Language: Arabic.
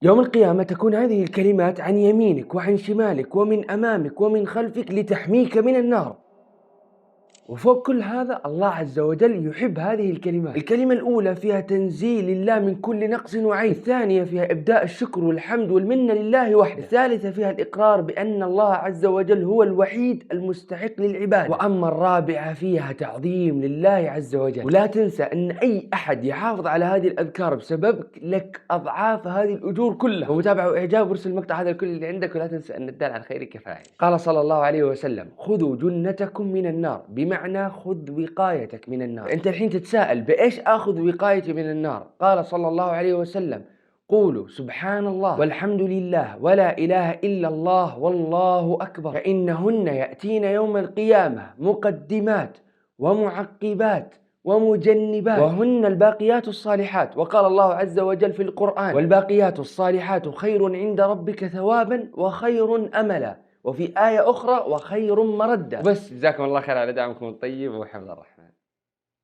يوم القيامة تكون هذه الكلمات عن يمينك وعن شمالك ومن أمامك ومن خلفك لتحميك من النار. وفوق كل هذا الله عز وجل يحب هذه الكلمات. الكلمة الأولى فيها تنزيل الله من كل نقص وعيب، الثانية فيها إبداء الشكر والحمد والمنة لله وحده، الثالثة فيها الإقرار بأن الله عز وجل هو الوحيد المستحق للعبادة، وأما الرابعة فيها تعظيم لله عز وجل. ولا تنسى أن أي أحد يحافظ على هذه الأذكار بسببك لك أضعاف هذه الأجور كلها. ومتابعة وإعجاب وارسل المقطع هذا الكل اللي عندك، ولا تنسى أن الدال على خير كفاعل. قال صلى الله عليه وسلم: خذوا جنتكم من النار، بمعنى خذ وقايتك من النار. أنت الحين تتساءل بإيش آخذ وقايتي من النار؟ قال صلى الله عليه وسلم: قولوا سبحان الله والحمد لله ولا إله إلا الله والله أكبر، فإنهن يأتين يوم القيامة مقدمات ومعقبات ومجنبات، وهن الباقيات الصالحات. وقال الله عز وجل في القرآن: والباقيات الصالحات خير عند ربك ثوابا وخير أملا. وفي آية أخرى: وخير مردة. بس جزاكم الله خير على دعمكم الطيب وحفظ الرحمن.